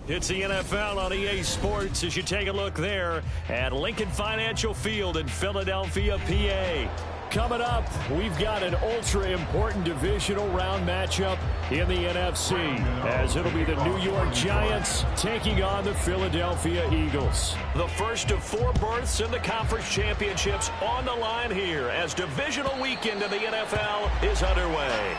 It's the NFL on EA Sports as you take a look there at Lincoln Financial Field in Philadelphia, PA. Coming up, we've got an ultra-important divisional round matchup in the NFC, as it'll be the New York Giants taking on the Philadelphia Eagles. The first of 4 berths in the conference championships on the line here as divisional weekend in the NFL is underway.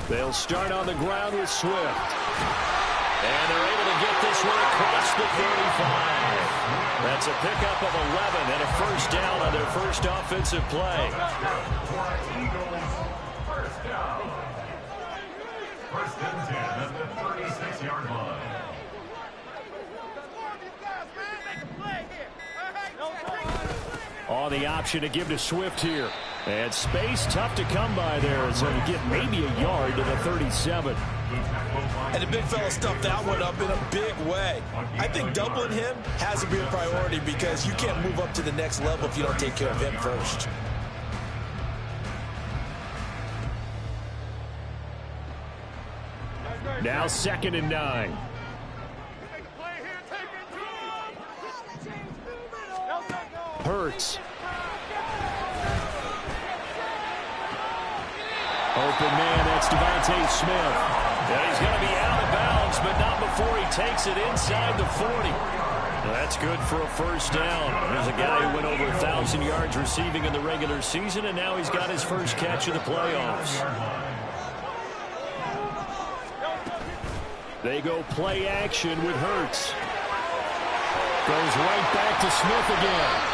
They'll start on the ground with Swift. And they're able to get this one across the 35. That's a pickup of 11 and a first down on their first offensive play. First down. First and 10 at the 36-yard line. On the option to give to Swift here. And space tough to come by there, so to get maybe a yard to the 37. And the big fella stuffed that one up in a big way. I think doubling him has to be a priority because you can't move up to the next level if you don't take care of him first. Now 2nd and 9. Hurts. Open man, that's Devontae Smith. And he's going to be out of bounds, but not before he takes it inside the 40. That's good for a first down. There's a guy who went over 1,000 yards receiving in the regular season, and now he's got his first catch of the playoffs. They go play action with Hurts. Goes right back to Smith again.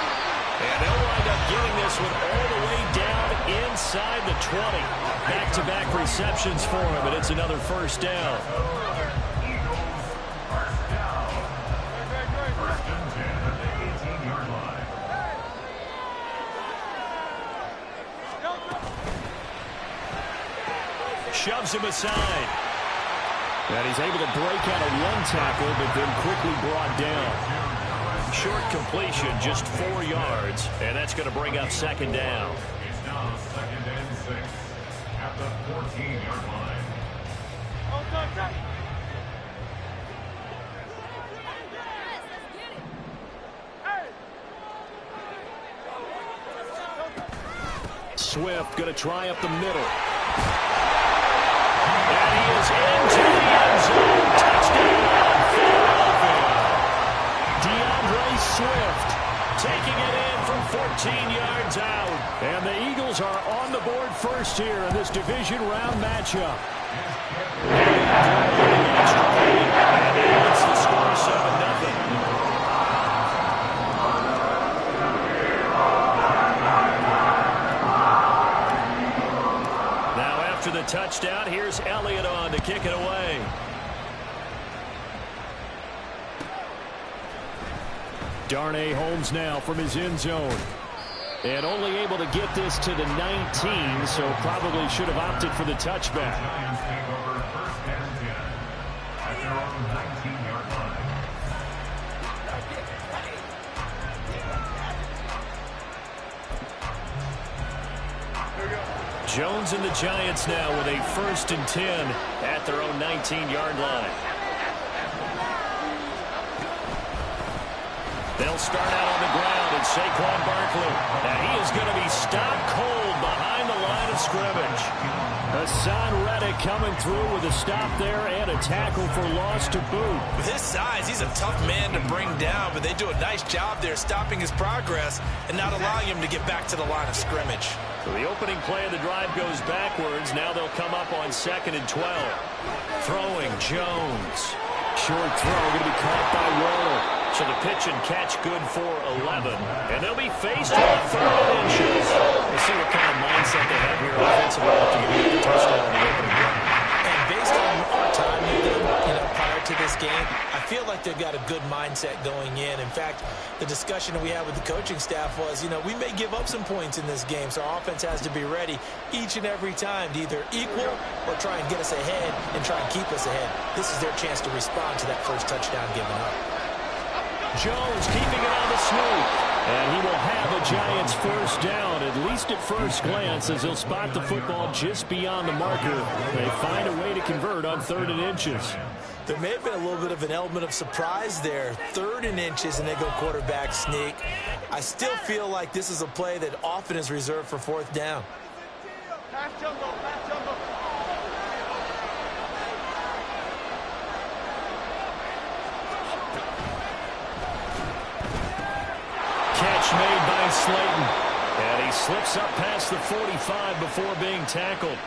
And they'll wind up getting this one all the way down inside the 20. Back-to-back receptions for him, and it's another first down. Shoves him aside. And he's able to break out of one tackle, but then quickly brought down. Short completion, just 4 yards, and that's going to bring up 2nd down. It's now 2nd and 6 at the 14-yard line. Swift going to try up the middle. And he is into the end zone. Touchdown, Philadelphia. Swift taking it in from 14 yards out. And the Eagles are on the board first here in this division round matchup. And he wants the score 7-0. Now after the touchdown, here's Elliott on to kick it away. Darnay Holmes now from his end zone. And only able to get this to the 19, so probably should have opted for the touchback. Giants take over 1st and 10 at their own 19-yard line. Jones and the Giants now with a 1st and 10 at their own 19-yard line. They'll start out on the ground, and Saquon Barkley. And he is going to be stopped cold behind the line of scrimmage. Hassan Reddick coming through with a stop there and a tackle for loss to boot. With his size, he's a tough man to bring down, but they do a nice job there stopping his progress and not allowing him to get back to the line of scrimmage. So the opening play of the drive goes backwards. Now they'll come up on 2nd and 12. Throwing Jones. Short throw going to be caught by Waller. So the pitch and catch good for 11. And they'll be faced with 3rd and inches. We'll see what kind of mindset they have here offensively after you get the touchdown on the opening drive. And based on our time with them, prior to this game, I feel like they've got a good mindset going in. In fact, the discussion that we had with the coaching staff was, you know, we may give up some points in this game, so our offense has to be ready each and every time to either equal or try and get us ahead and try and keep us ahead. This is their chance to respond to that first touchdown given up. Jones keeping it on the snoop. And he will have a Giants first down, at least at first glance, as he'll spot the football just beyond the marker. They find a way to convert on 3rd and inches. There may have been a little bit of an element of surprise there. 3rd and inches, and they go quarterback sneak. I still feel like this is a play that often is reserved for 4th down. Catch made by Slayton. And he slips up past the 45 before being tackled.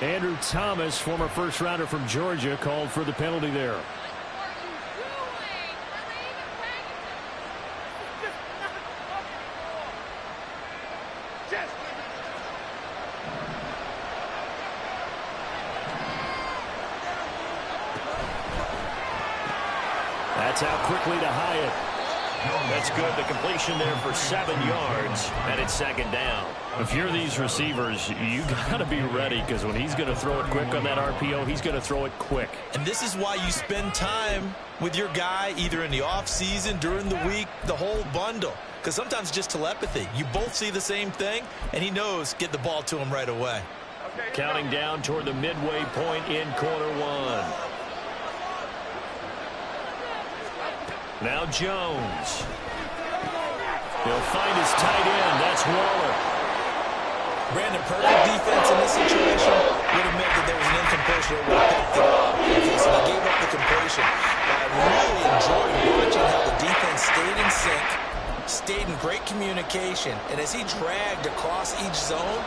Andrew Thomas, former first-rounder from Georgia, called for the penalty there. That's out quickly to Hyatt. That's good. The completion there for 7 yards, and it's 2nd down. If you're these receivers, you got to be ready, because when he's going to throw it quick on that RPO, he's going to throw it quick. And this is why you spend time with your guy either in the offseason, during the week, the whole bundle. Because sometimes just telepathy. You both see the same thing, and he knows get the ball to him right away. Counting down toward the midway point in quarter 1. Now Jones. He'll find his tight end. That's Waller. Brandon, perfect defense in this situation would have meant that there was an incompletion that would have picked it up. Okay, so they gave up the completion. But I really enjoyed watching how the defense stayed in sync, stayed in great communication, and as he dragged across each zone,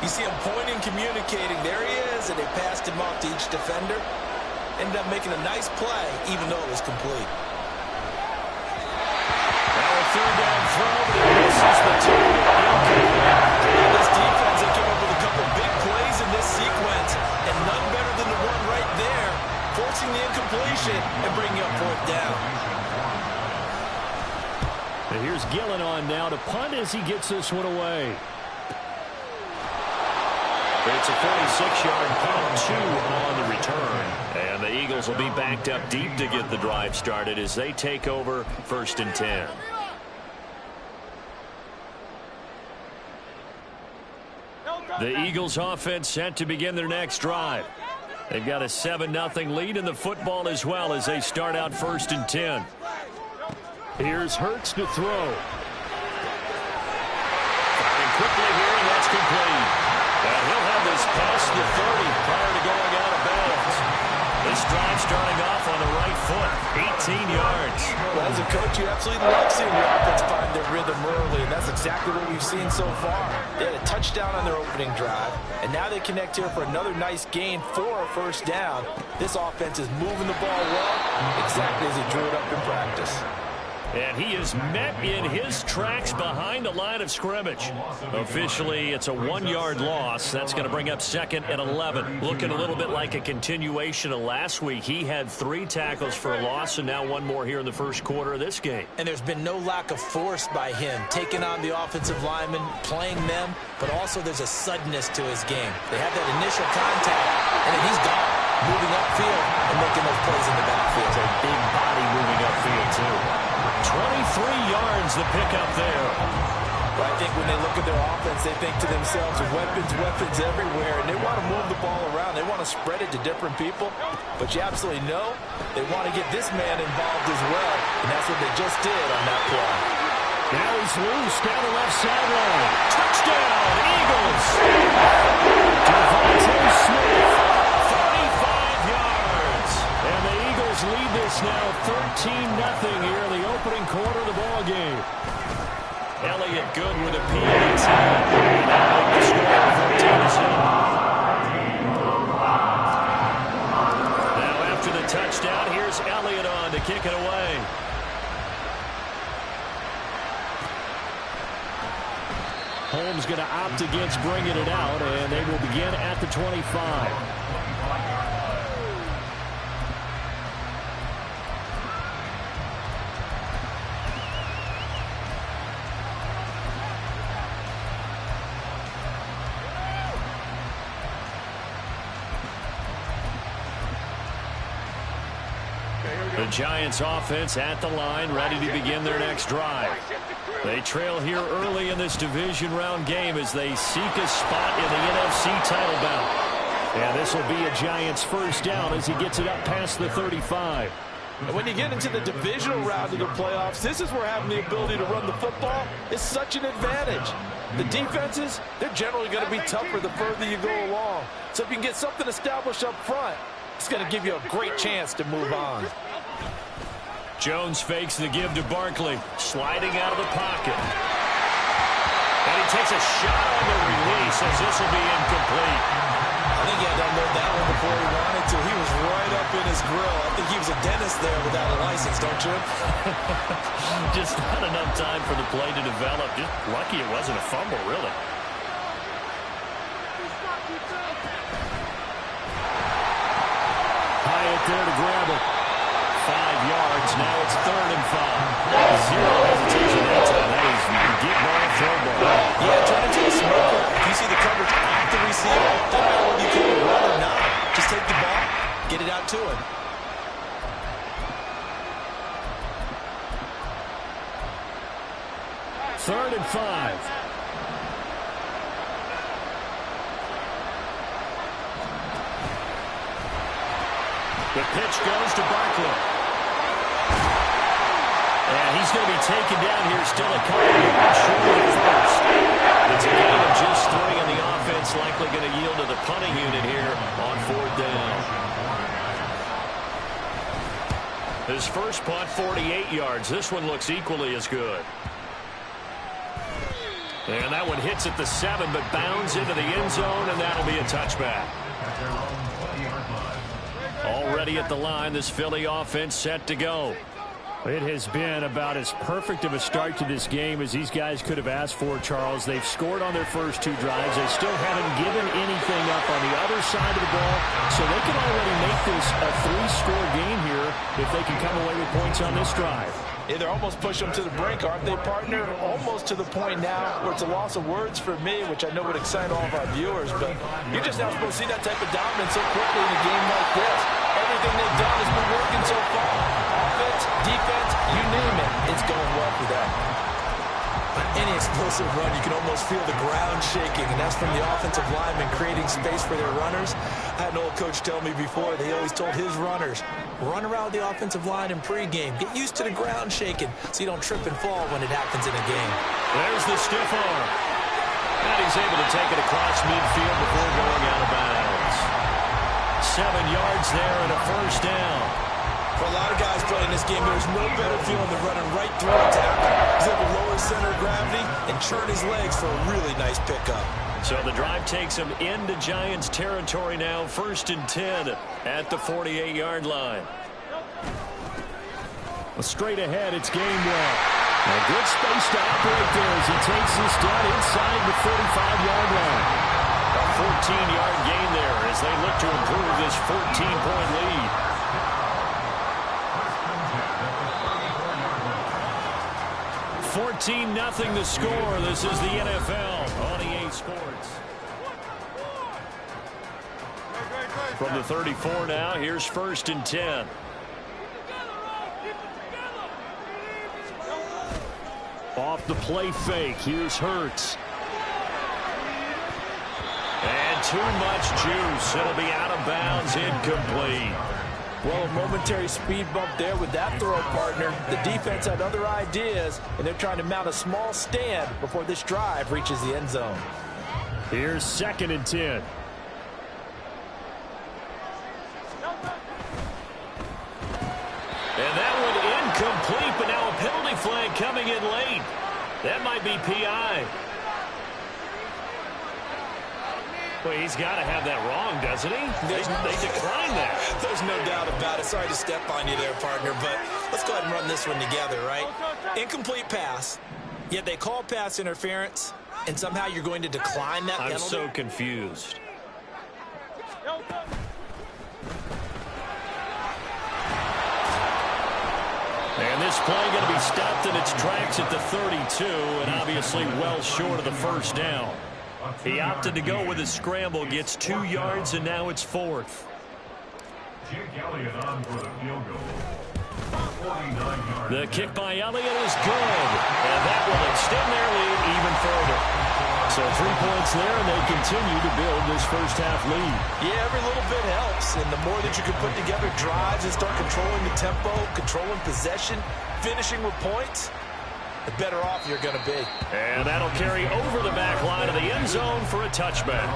you see him pointing, communicating. There he is, and they passed him off to each defender. Ended up making a nice play, even though it was complete. 3rd down throw, but it misses the target. This defense, they came up with a couple big plays in this sequence, and none better than the one right there, forcing the incompletion and bringing up 4th down. And here's Gillen on now to punt as he gets this one away. It's a 46-yard punt, 2 on the return. And the Eagles will be backed up deep to get the drive started as they take over 1st and 10. The Eagles offense set to begin their next drive. They've got a 7-0 lead in the football as well as they start out 1st and 10. Here's Hurts to throw. Firing quickly here, and that's complete. And he'll have this past the 30 prior to going out of bounds. This drive starting off on the right foot, 18 yards. Well, as a coach, you absolutely love seeing your offense find their rhythm early, and that's exactly what we've seen so far. They had a touchdown on their opening drive, and now they connect here for another nice gain for a 1st down. This offense is moving the ball well, exactly as he drew it up in practice. And he is met in his tracks behind the line of scrimmage. Officially, it's a 1-yard loss. That's going to bring up 2nd and 11. Looking a little bit like a continuation of last week. He had 3 tackles for a loss, and now 1 more here in the first quarter of this game. And there's been no lack of force by him, taking on the offensive linemen, playing them, but also there's a suddenness to his game. They have that initial contact, and then he's gone, moving upfield and making those plays in the backfield. It's a big body moving upfield, too. 23 yards the pickup there. But I think when they look at their offense, they think to themselves, weapons everywhere, and they want to move the ball around. They want to spread it to different people, but you absolutely know they want to get this man involved as well, and that's what they just did on that play. Now he's loose down the left sideline. Touchdown, Eagles! Devontae Smith, 35 yards. And the Eagles lead this now 13-0 here in the opening quarter of the ball game. Elliott good with a PAT. Now make the score 14-0. Now after the touchdown, here's Elliott on to kick it away. Holmes going to opt against bringing it out, and they will begin at the 25. The Giants offense at the line, ready to begin their next drive. They trail here early in this division round game as they seek a spot in the NFC title bout. And this will be a Giants first down as he gets it up past the 35. And when you get into the divisional round of the playoffs, this is where having the ability to run the football is such an advantage. The defenses, they're generally going to be tougher the further you go along. So if you can get something established up front, it's going to give you a great chance to move on. Jones fakes the give to Barkley, sliding out of the pocket. And he takes a shot on the release as this will be incomplete. I think he had to unload that one before he wanted to. He was right up in his grill. I think he was a dentist there without a license, don't you? Just not enough time for the play to develop. Just lucky it wasn't a fumble, really. Hyatt there to grab it. 5 yards. Now it's 3rd and 5. Zero hesitation that time. That is get ball, throw ball. Yeah, turn into a smoker. If you see the coverage at the receiver, doesn't matter whether you call it run or not. Just take the ball, get it out to him. Third and 5. The pitch goes to Barkley. And he's going to be taken down here, still a couple of yards short of first. It's a game of just 3, and the offense likely going to yield to the punting unit here on 4th down. His first punt, 48 yards. This one looks equally as good. And that one hits at the 7, but bounds into the end zone, and that'll be a touchback. Already at the line, this Philly offense set to go. It has been about as perfect of a start to this game as these guys could have asked for, Charles. They've scored on their first 2 drives. They still haven't given anything up on the other side of the ball, so they can already make this a 3-score game here if they can come away with points on this drive. Yeah, they're almost pushing them to the brink, aren't they, partner? Almost to the point now where it's a loss of words for me, which I know would excite all of our viewers, but you're just not supposed to see that type of dominance so quickly in a game like this. Everything they've done has been working so far. Offense, defense, you name it, it's going well for them. On any explosive run, you can almost feel the ground shaking, and that's from the offensive linemen creating space for their runners. I had an old coach tell me before, they always told his runners, run around the offensive line in pregame. Get used to the ground shaking so you don't trip and fall when it happens in a game. There's the stiff arm. And he's able to take it across midfield before going out of bounds. 7 yards there and a first down. For a lot of guys playing this game, there's no better feeling than running right through a tackle. He's able to lower his center of gravity and churn his legs for a really nice pickup. So the drive takes him into Giants territory now. 1st and 10 at the 48-yard line. Straight ahead, it's Gainwell. A good space to operate there as he takes this down inside the 45-yard line. A 14-yard gain there as they look to improve this 14-point lead. 14-0 the score. This is the NFL on EA Sports. From the 34 now, here's 1st and 10. Off the play fake, here's Hurts. And too much juice. It'll be out of bounds, incomplete. Well, a momentary speed bump there with that throw, partner. The defense had other ideas, and they're trying to mount a small stand before this drive reaches the end zone. Here's 2nd and 10. And that one incomplete, but now a penalty flag coming in late. That might be PI. Well, he's got to have that wrong, doesn't he? They declined that. There's no doubt about it. Sorry to step on you there, partner, but let's go ahead and run this one together, right? Incomplete pass, yet they call pass interference, and somehow you're going to decline that penalty? I'm so confused. And this play going to be stopped in its tracks at the 32, and obviously well short of the first down. He opted to go with a scramble, gets 2 yards, and now it's 4th. Jake Elliott on for the field goal. The kick by Elliott is good, and that will extend their lead even further. So 3 points there, and they continue to build this first-half lead. Yeah, every little bit helps, and the more that you can put together drives and start controlling the tempo, controlling possession, finishing with points, the better off you're going to be. And that'll carry over the back line of the end zone for a touchback.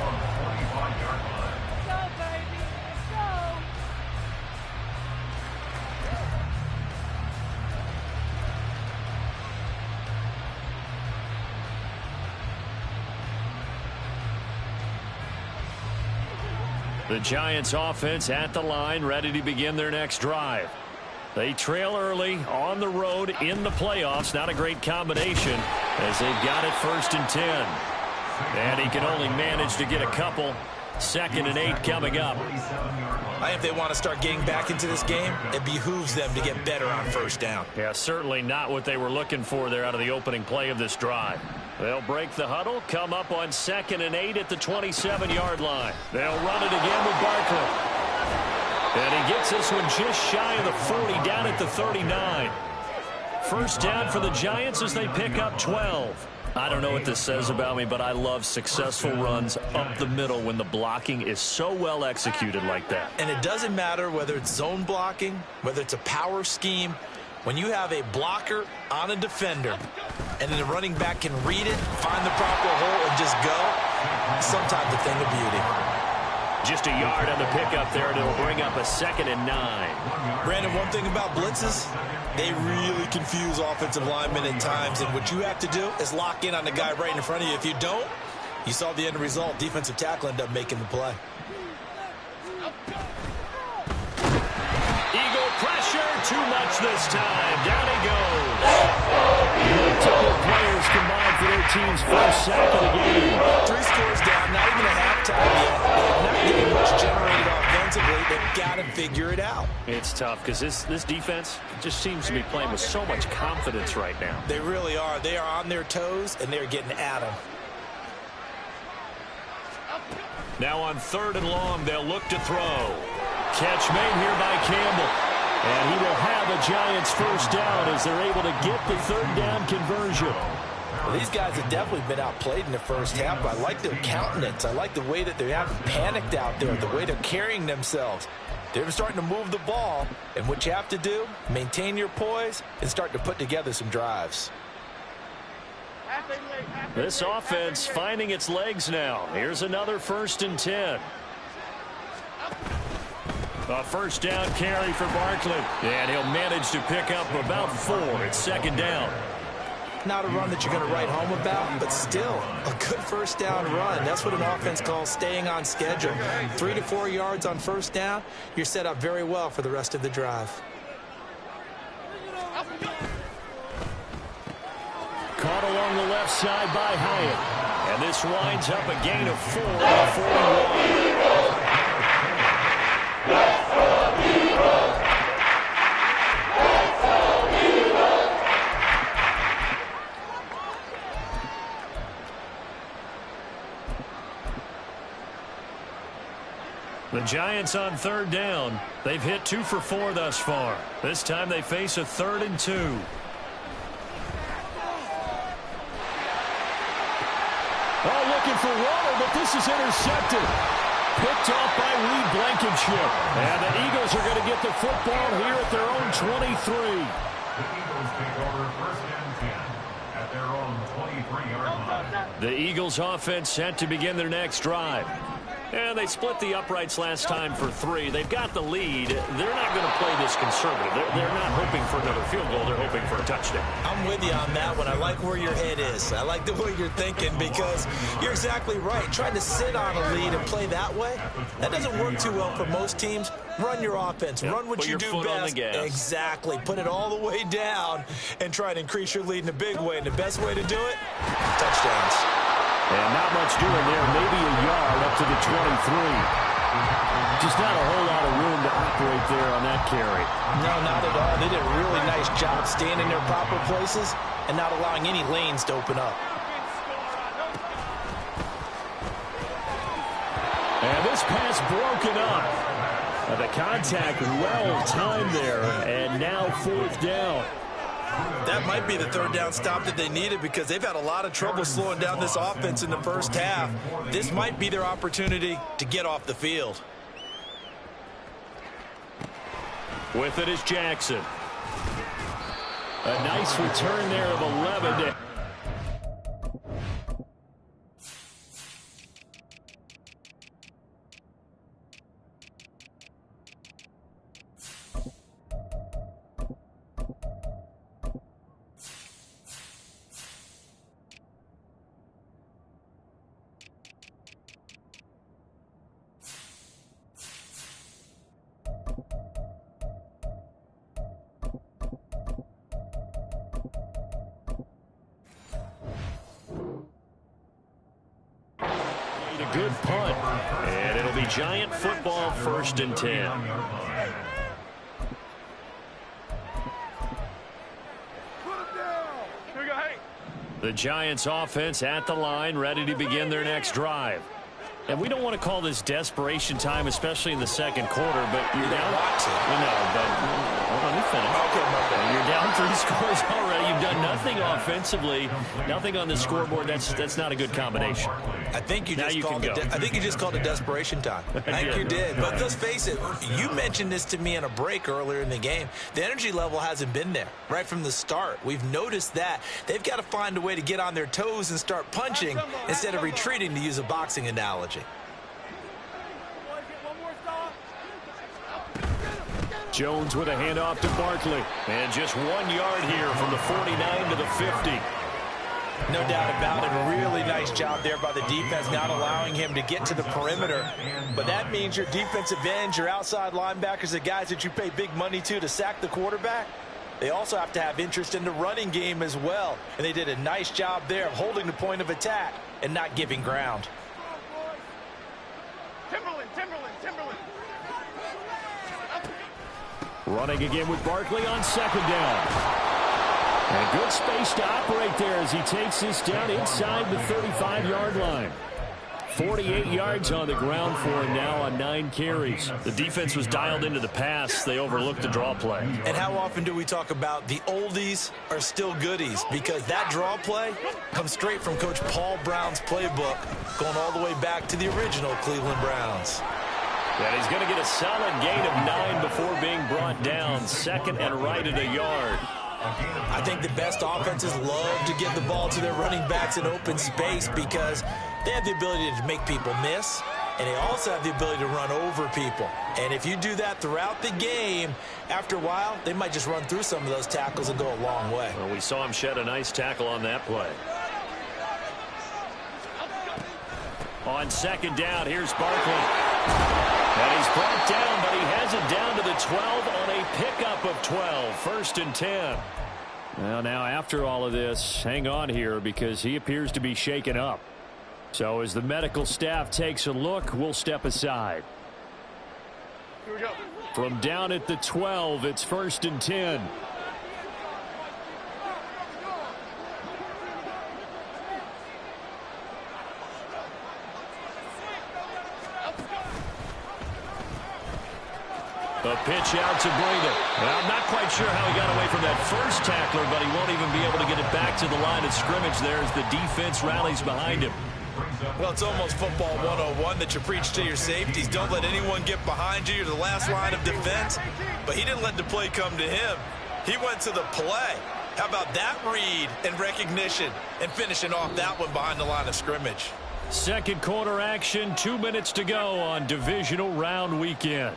The Giants offense at the line, ready to begin their next drive. They trail early on the road in the playoffs. Not a great combination as they've got it 1st and 10. And he can only manage to get a couple. 2nd and 8 coming up. I think if they want to start getting back into this game, it behooves them to get better on 1st down. Yeah, certainly not what they were looking for there out of the opening play of this drive. They'll break the huddle, come up on 2nd and 8 at the 27-yard line. They'll run it again with Barkley. And he gets this one just shy of the 40, down at the 39. 1st down for the Giants as they pick up 12. I don't know what this says about me, but I love successful runs up the middle when the blocking is so well executed like that. And it doesn't matter whether it's zone blocking, whether it's a power scheme. When you have a blocker on a defender and then the running back can read it, find the proper hole, and just go, sometimes a thing of beauty. Just a yard on the pickup there, and it'll bring up a 2nd and 9. Brandon, one thing about blitzes, they really confuse offensive linemen at times, and what you have to do is lock in on the guy right in front of you. If you don't, you saw the end result. Defensive tackle ended up making the play. Eagle pressure, too much this time. Down he goes. Multiple players combined for their team's 1st sack of the game. 3 scores down, not even a halftime yet. They're not getting much generated offensively. They've got to figure it out. It's tough because this defense just seems to be playing with so much confidence right now. They really are. They are on their toes, and they're getting at them. Now on 3rd and long, they'll look to throw. Catch made here by Campbell. And he will have a Giants 1st down as they're able to get the 3rd down conversion. Well, these guys have definitely been outplayed in the 1st half, but I like their countenance. I like the way that they haven't panicked out there, the way they're carrying themselves. They're starting to move the ball, and what you have to do, maintain your poise and start to put together some drives. This offense finding its legs now. Here's another 1st and 10. A 1st down carry for Barkley. And he'll manage to pick up about 4. It's 2nd down. Not a run that you're going to write home about, but still a good 1st down run. That's what an offense calls staying on schedule. 3 to 4 yards on 1st down, you're set up very well for the rest of the drive. Caught along the left side by Hyatt. And this winds up a gain of 4 at 41. The Giants on 3rd down. They've hit 2 for 4 thus far. This time they face a 3rd and 2. Oh, looking for Waller, but this is intercepted. Picked off by Reed Blankenship. And the Eagles are going to get the football here at their own 23. The Eagles take over 1st and 10 at their own 23-yard line. The Eagles offense set to begin their next drive. And they split the uprights last time for 3. They've got the lead. They're not going to play this conservative. They're not hoping for another field goal. They're hoping for a touchdown. I'm with you on that one. I like where your head is. I like the way you're thinking because you're exactly right. Trying to sit on a lead and play that way, that doesn't work too well for most teams. Run your offense. Yep. Run what you do best. Exactly. Put it all the way down and try to increase your lead in a big way. And the best way to do it, touchdowns. And not much doing there. Maybe a yard up to the 23. Just not a whole lot of room to operate there on that carry. No, not at all. They did a really nice job staying in their proper places and not allowing any lanes to open up. And this pass broken up. The contact well timed there, and now 4th down. That might be the 3rd down stop that they needed because they've had a lot of trouble slowing down this offense in the first half. This might be their opportunity to get off the field. With it is Jackson. A nice return there of 11. A good punt, and it'll be Giant football, 1st and 10. The Giants offense at the line, ready to begin their next drive. And we don't want to call this desperation time, especially in the 2nd quarter, but you're down. Let me finish. Okay. You're down 3 scores already. You've done nothing offensively, nothing on the scoreboard. That's not a good combination. I think you just called it desperation time. I think you did. But let's face it, you mentioned this to me in a break earlier in the game. The energy level hasn't been there right from the start. We've noticed that. They've got to find a way to get on their toes and start punching instead of retreating, to use a boxing analogy. Jones with a handoff to Barkley. And just 1 yard here from the 49 to the 50. No doubt about it. Really nice job there by the defense, not allowing him to get to the perimeter. But that means your defensive ends, your outside linebackers, the guys that you pay big money to sack the quarterback, they also have to have interest in the running game as well. And they did a nice job there of holding the point of attack and not giving ground. Running again with Barkley on 2nd down. And good space to operate there as he takes this down inside the 35-yard line. 48 yards on the ground for him now on 9 carries. The defense was dialed into the pass. They overlooked the draw play. And how often do we talk about the oldies are still goodies? Because that draw play comes straight from Coach Paul Brown's playbook, going all the way back to the original Cleveland Browns. And he's going to get a solid gain of 9 before being brought down. 2nd and right at a yard. I think the best offenses love to get the ball to their running backs in open space because they have the ability to make people miss, and they also have the ability to run over people. And if you do that throughout the game, after a while, they might just run through some of those tackles and go a long way. Well, we saw him shed a nice tackle on that play. On 2nd down, here's Barkley. And he's brought down, but he has it down to the 12 on a pickup of 12. 1st and 10. Well, now after all of this, hang on here because he appears to be shaken up. So as the medical staff takes a look, we'll step aside. Here we go. From down at the 12, it's 1st and 10. A pitch out to Breida. Well, I'm not quite sure how he got away from that first tackler, but he won't even be able to get it back to the line of scrimmage there as the defense rallies behind him. Well, it's almost football 101 that you preach to your safeties. Don't let anyone get behind you. You're the last line of defense. But he didn't let the play come to him. He went to the play. How about that read and recognition and finishing off that one behind the line of scrimmage? 2nd quarter action, 2 minutes to go on divisional round weekend.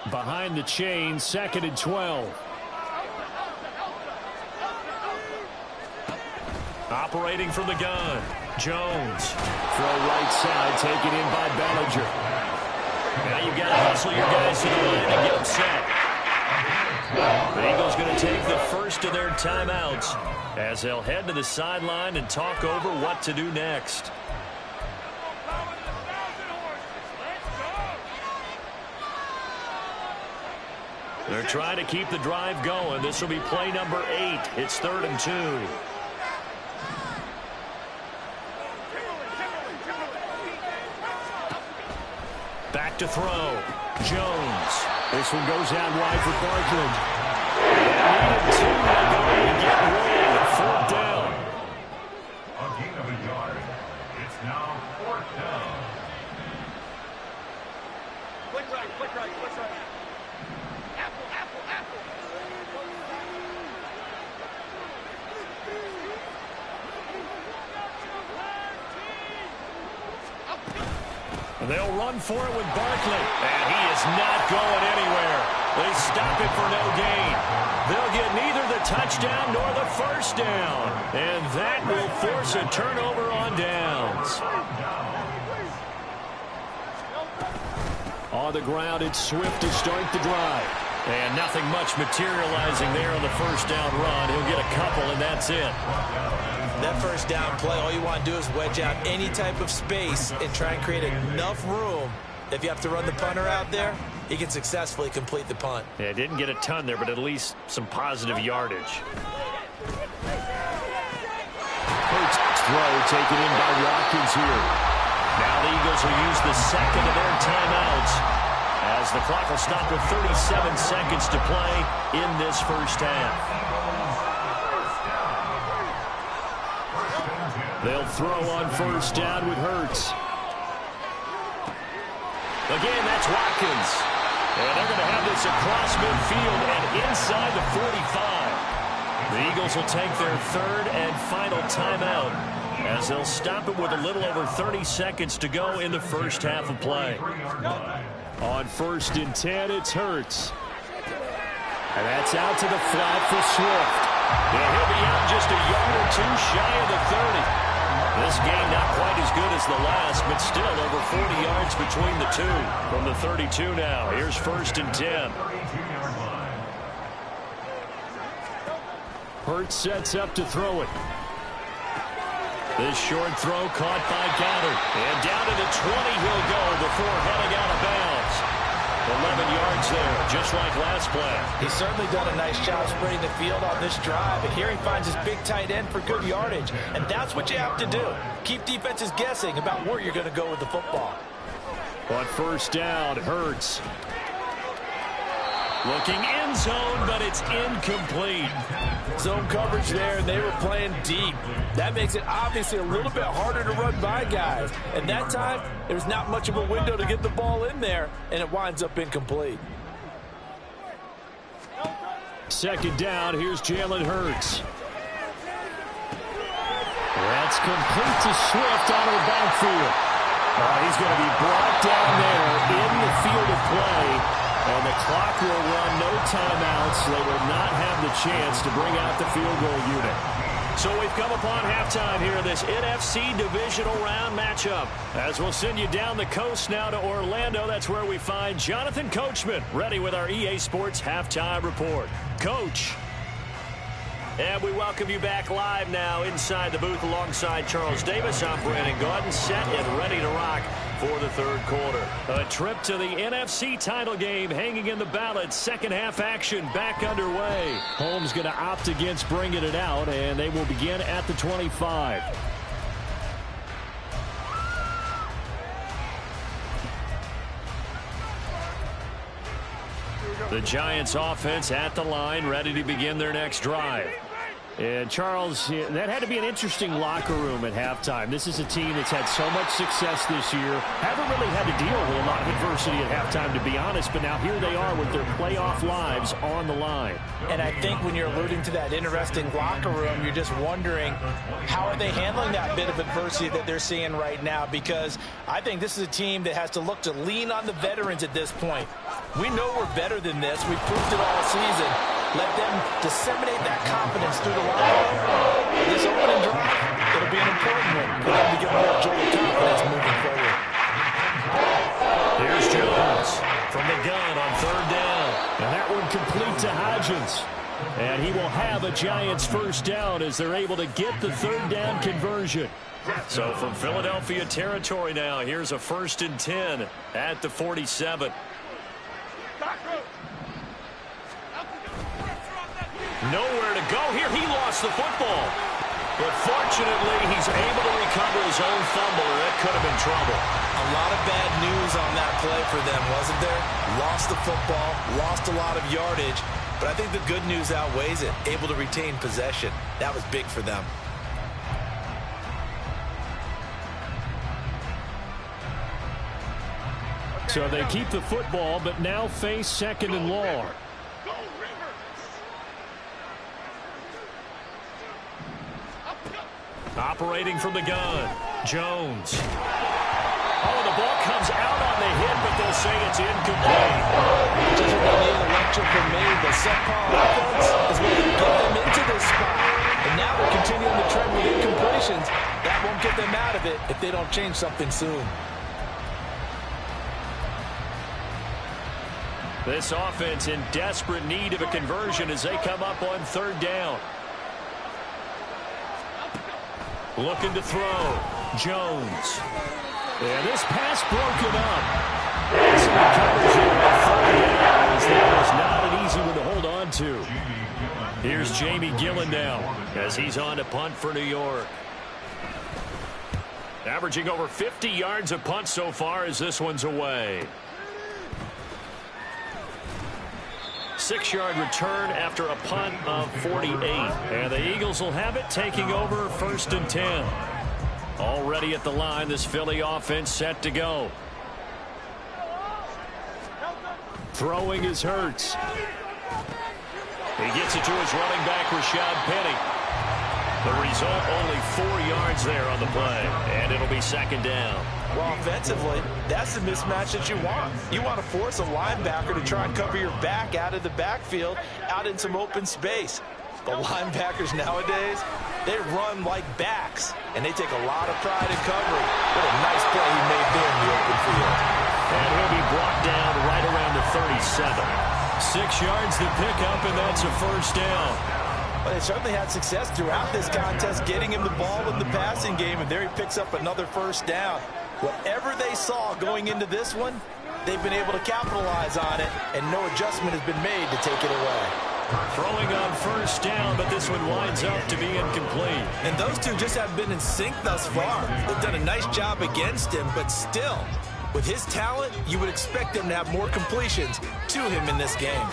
Behind the chain, 2nd and 12. Operating from the gun, Jones. Throw right side, taken in by Bellinger. Now you've got to hustle your guys to the line and get them set. The Eagles going to take the first of their timeouts as they'll head to the sideline and talk over what to do next. They're trying to keep the drive going. This will be play number 8. It's 3rd and 2. Back to throw. Jones. This one goes out wide for Barkley. Needed two to go and get rolled. Fourth down. A gain of a yard. It's now fourth down. Click right, click right, click right. Apple, apple, apple. They'll run for it with Barkley. And he is not going anywhere. They stop it for no gain. They'll get neither the touchdown nor the first down. And that will force a turnover on downs. On the ground, it's Swift to start the drive. And nothing much materializing there on the first down run. He'll get a couple, and that's it. That first down play, all you want to do is wedge out any type of space and try and create enough room. If you have to run the punter out there, he can successfully complete the punt. Yeah, didn't get a ton there, but at least some positive yardage. Hurts throw taken in by Watkins here. Now the Eagles will use the second of their timeouts as the clock will stop with 37 seconds to play in this first half. They'll throw on first down with Hurts. Again, that's Watkins. And they're going to have this across midfield and inside the 45. The Eagles will take their third and final timeout as they'll stop it with a little over 30 seconds to go in the first half of play. On first and 10, it's Hurts. And that's out to the flat for Swift. And he'll be out just a yard or two shy of the 30. This game not quite as good as the last, but still over 40 yards between the two. From the 32 now, here's first and 10. Hurts sets up to throw it. This short throw caught by Goddard. And down to the 20 he'll go before heading out of bounds. 11 yards there, just like last play. He's certainly done a nice job spreading the field on this drive, and here he finds his big tight end for good yardage. And that's what you have to do. Keep defenses guessing about where you're going to go with the football. On first down, Hurts. Looking end zone, but it's incomplete. Zone coverage there, and they were playing deep. That makes it obviously a little bit harder to run by guys. And that time, there's not much of a window to get the ball in there, and it winds up incomplete. Second down, here's Jalen Hurts. That's complete to Swift out of the backfield. He's going to be brought down there in the field of play. And the clock will run, no timeouts. They will not have the chance to bring out the field goal unit. So we've come upon halftime here in this NFC Divisional Round matchup. As we'll send you down the coast now to Orlando, that's where we find Jonathan Coachman, ready with our EA Sports Halftime Report. Coach. And we welcome you back live now inside the booth alongside Charles Davis. I'm Brandon Gordon, set and ready to rock for the third quarter. A trip to the NFC title game hanging in the balance. Second half action back underway. Holmes going to opt against bringing it out, and they will begin at the 25. The Giants offense at the line, ready to begin their next drive. And, Charles, that had to be an interesting locker room at halftime. This is a team that's had so much success this year. Haven't really had to deal with a lot of adversity at halftime, to be honest. But now here they are with their playoff lives on the line. And I think when you're alluding to that interesting locker room, you're just wondering how are they handling that bit of adversity that they're seeing right now. Because I think this is a team that has to look to lean on the veterans at this point. We know we're better than this. We've proved it all season. Let them disseminate that confidence through the locker room. This opening drive, it'll be an important one for them to get more jolt of confidence moving forward. Here's Jones from the gun on third down. And that one complete to Hodgins. And he will have a Giants first down as they're able to get the third down conversion. So from Philadelphia territory now, here's a first and 10 at the 47. Nowhere to go here. He lost the football. But fortunately, he's able to recover his own fumble, or that could have been trouble. A lot of bad news on that play for them, wasn't there? Lost the football, lost a lot of yardage, but I think the good news outweighs it. Able to retain possession. That was big for them. So they keep the football, but now face 2nd and long. Operating from the gun, Jones. Oh, the ball comes out on the hit, but they'll say it's incomplete. Just what they need an electric made. The subpar offense is what will get them into this spot. And now they're continuing the trend with incompletions. That won't get them out of it if they don't change something soon. This offense in desperate need of a conversion as they come up on 3rd down. Looking to throw. Jones. And this pass broken up. Excellent coverage here on 3rd down as that was not an easy one to hold on to. Here's Jamie Gillen now as he's on to punt for New York. Averaging over 50 yards a punt so far as this one's away. 6-yard return after a punt of 48. And the Eagles will have it, taking over 1st and 10. Already at the line, this Philly offense set to go. Throwing is Hurts. He gets it to his running back, Rashad Penny. The result, only 4 yards there on the play. And it'll be 2nd down. Well, offensively, that's the mismatch that you want. You want to force a linebacker to try and cover your back out of the backfield, out in some open space. But linebackers nowadays, they run like backs, and they take a lot of pride in covering. What a nice play he made there in the open field. And he'll be brought down right around the 37. 6 yards the pickup, and that's a 1st down. Well, they certainly had success throughout this contest, getting him the ball in the passing game, and there he picks up another 1st down. Whatever they saw going into this one, they've been able to capitalize on it, and no adjustment has been made to take it away. Throwing on 1st down, but this one winds up to be incomplete. And those two just haven't been in sync thus far. They've done a nice job against him, but still, with his talent, you would expect him to have more completions to him in this game.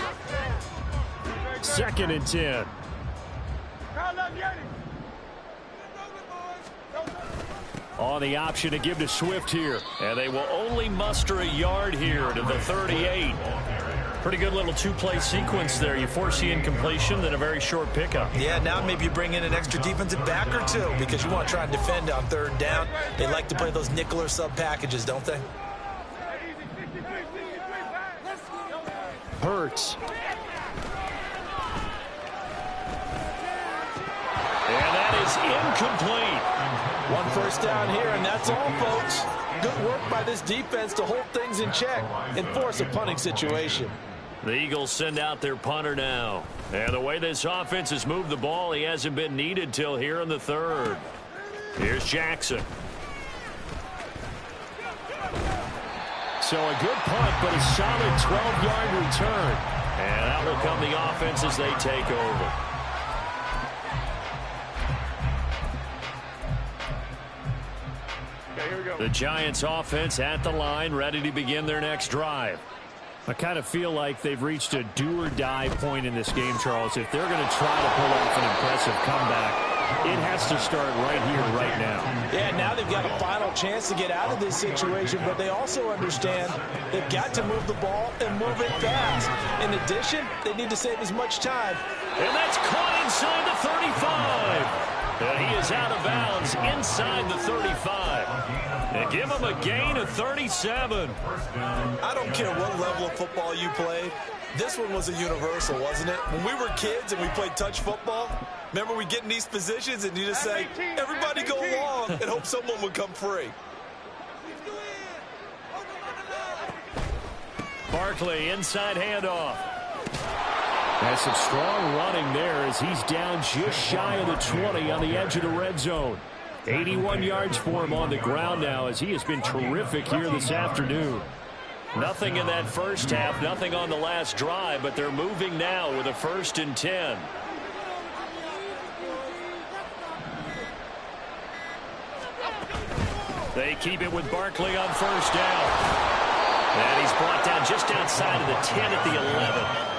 2nd and 10. On the option to give to Swift here. And they will only muster a yard here to the 38. Pretty good little 2-play sequence there. You force the incompletion, then a very short pickup. Yeah, now maybe you bring in an extra defensive back or two because you want to try and defend on 3rd down. They like to play those nickel or sub packages, don't they? Hurts. And that is incomplete. 1 1st down here, and that's all, folks. Good work by this defense to hold things in check and force a punting situation. The Eagles send out their punter now. And the way this offense has moved the ball, he hasn't been needed till here in the 3rd. Here's Jackson. So a good punt, but a solid 12-yard return. And out will come the offense as they take over. The Giants offense at the line, ready to begin their next drive. I kind of feel like they've reached a do-or-die point in this game, Charles. If they're going to try to pull off an impressive comeback, it has to start right here, right now. Yeah, now they've got a final chance to get out of this situation, but they also understand they've got to move the ball and move it fast. In addition, they need to save as much time. And that's caught inside the 35. And he is out of bounds inside the 35. And give him a gain of 37. I don't care what level of football you played. This one was a universal, wasn't it? When we were kids and we played touch football, remember we get in these positions and you just say, everybody go along and hope someone would come free. Barkley, inside handoff. That's some strong running there as he's down just shy of the 20 on the edge of the red zone. 81 yards for him on the ground now as he has been terrific here this afternoon. Nothing in that first half, nothing on the last drive, but they're moving now with a 1st and 10. They keep it with Barkley on first down. And he's brought down just outside of the 10 at the 11.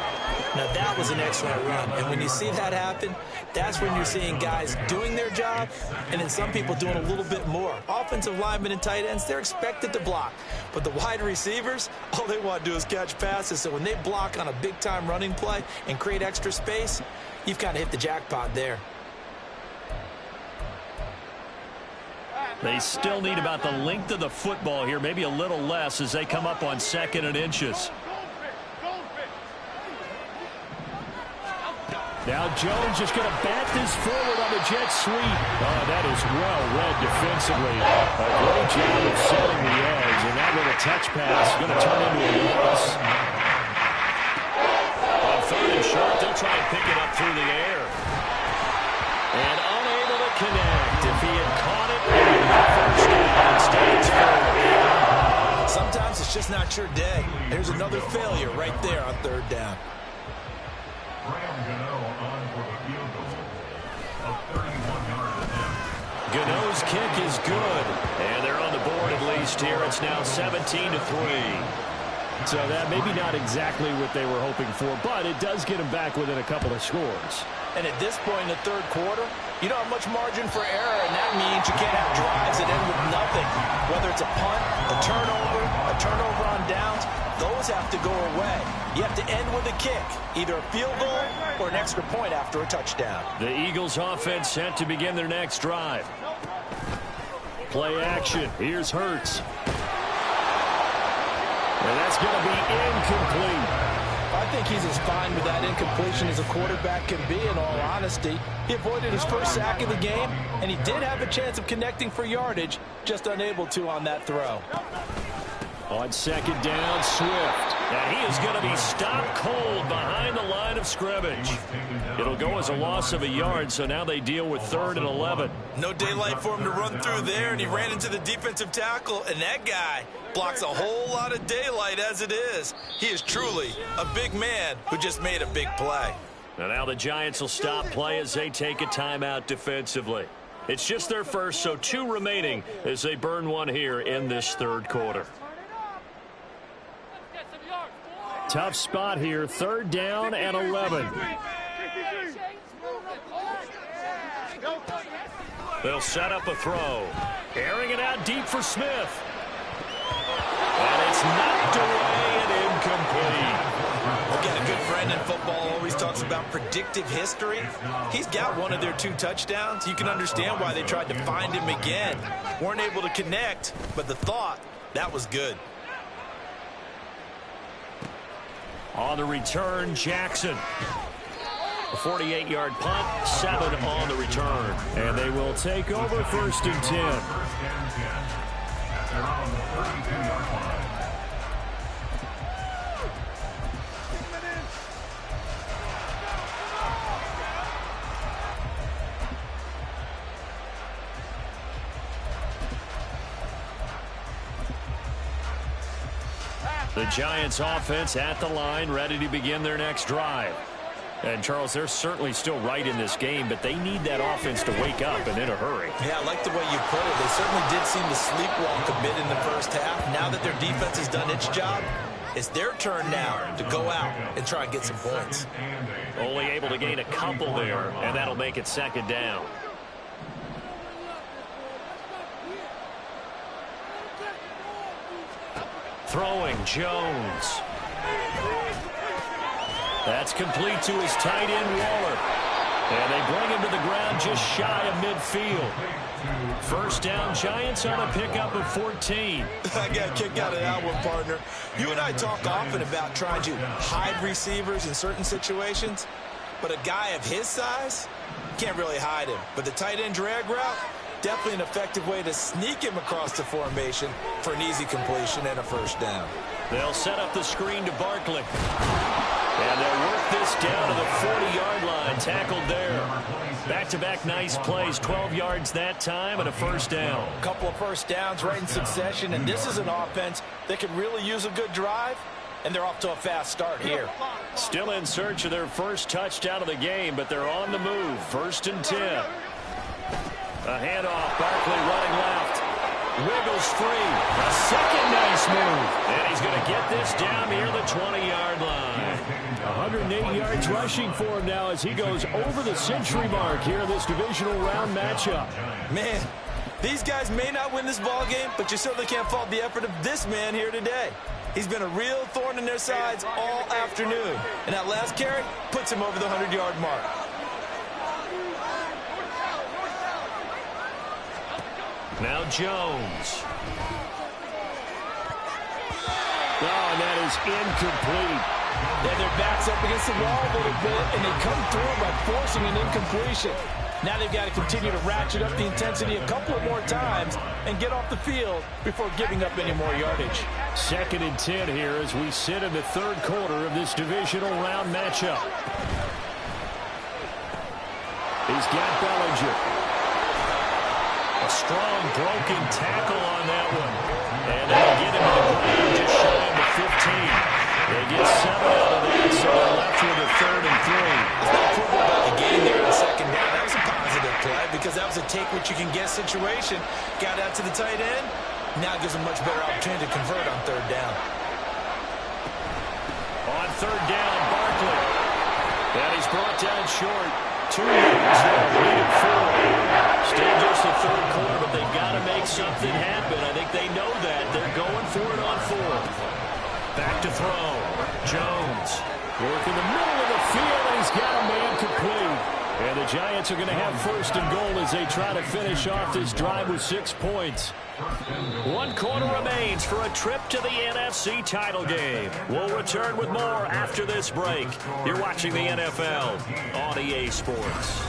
Now, that was an excellent run. And when you see that happen, that's when you're seeing guys doing their job and then some people doing a little bit more. Offensive linemen and tight ends, they're expected to block. But the wide receivers, all they want to do is catch passes. So when they block on a big-time running play and create extra space, you've kind of hit the jackpot there. They still need about the length of the football here, maybe a little less as they come up on 2nd and inches. Now Jones just going to bat this forward on the jet sweep. Oh, that is well read defensively. A great job of setting the edge, and that little touch pass is going to turn into a loss. On 3rd and short, they'll try and pick it up through the air. And unable to connect. If he had caught it, it would be first down. Instead, it's forward. Sometimes it's just not your day. There's another failure right there on 3rd down. Gano's kick is good, and they're on the board at least here. It's now 17-3. So that maybe not exactly what they were hoping for, but it does get them back within a couple of scores. And at this point in the 3rd quarter, you don't have much margin for error, and that means you can't have drives that end with nothing. Whether it's a punt, a turnover on downs, those have to go away. You have to end with a kick, either a field goal or an extra point after a touchdown. The Eagles offense set to begin their next drive. Play action. Here's Hurts. And that's going to be incomplete. I think he's as fine with that incompletion as a quarterback can be, in all honesty. He avoided his first sack of the game, and he did have a chance of connecting for yardage, just unable to on that throw. On 2nd down, Swift. And he is going to be stopped cold behind the line of scrimmage. It'll go as a loss of a yard, so now they deal with 3rd and 11. No daylight for him to run through there, and he ran into the defensive tackle, and that guy blocks a whole lot of daylight as it is. He is truly a big man who just made a big play. And now the Giants will stop play as they take a timeout defensively. It's just their first, so 2 remaining as they burn one here in this 3rd quarter. Tough spot here, 3rd down and 11. They'll set up a throw. Airing it out deep for Smith. And it's knocked away and incomplete. Again, a good friend in football always talks about predictive history. He's got one of their 2 touchdowns. You can understand why they tried to find him again. Weren't able to connect, but the thought, that was good. On the return, Jackson. A 48-yard punt, 7 on the return. And they will take over 1st and 10. They're on the 32-yard line. The Giants offense at the line, ready to begin their next drive. And, Charles, they're certainly still right in this game, but they need that offense to wake up and in a hurry. Yeah, I like the way you put it. They certainly did seem to sleepwalk a bit in the first half. Now that their defense has done its job, it's their turn now to go out and try and get some points. Only able to gain a couple there, and that'll make it 2nd down. Throwing, Jones. That's complete to his tight end, Waller. And they bring him to the ground just shy of midfield. 1st down, Giants on a pickup of 14. I got a kick out of that one, partner. You and I talk often about trying to hide receivers in certain situations, but a guy of his size can't really hide him. But the tight end drag route, definitely an effective way to sneak him across the formation for an easy completion and a 1st down. They'll set up the screen to Barkley. And they'll work this down to the 40-yard line, tackled there. Back-to-back nice plays, 12 yards that time and a 1st down. A couple of 1st downs right in succession, and this is an offense that could really use a good drive, and they're off to a fast start here. Still in search of their first touchdown of the game, but they're on the move. 1st and 10. A handoff, Barkley running left. Wiggles free. A second nice move. And he's going to get this down near the 20-yard line. 108 yards rushing for him now as he goes over the century mark here in this divisional round matchup. Man, these guys may not win this ball game, but you certainly can't fault the effort of this man here today. He's been a real thorn in their sides all afternoon. And that last carry puts him over the 100-yard mark. Now Jones. Oh, and that is incomplete. Then their back's up against the wall a little bit, and they come through by forcing an incompletion. Now they've got to continue to ratchet up the intensity a couple of more times and get off the field before giving up any more yardage. 2nd and 10 here as we sit in the third quarter of this divisional round matchup. He's got Bellinger. A strong broken tackle on that one. And they'll get him to the ground just shy of the 15. They get 7 out of that, so they're left with a 3rd and 3. There's no quibble about the game there in 2nd down. That was a positive play because that was a take-what-you-can-get situation. Got out to the tight end. Now gives them much better opportunity to convert on 3rd down. On 3rd down, Barkley. And he's brought down short. 2 yards there, lead at 4. Still just the third quarter, but they've got to make something happen. I think they know that. They're going for it on 4th. Back to throw. Jones. Work in the middle of the field, and he's got a man complete. And the Giants are going to have 1st and goal as they try to finish off this drive with 6 points. 1 quarter remains for a trip to the NFC title game. We'll return with more after this break. You're watching the NFL on EA Sports.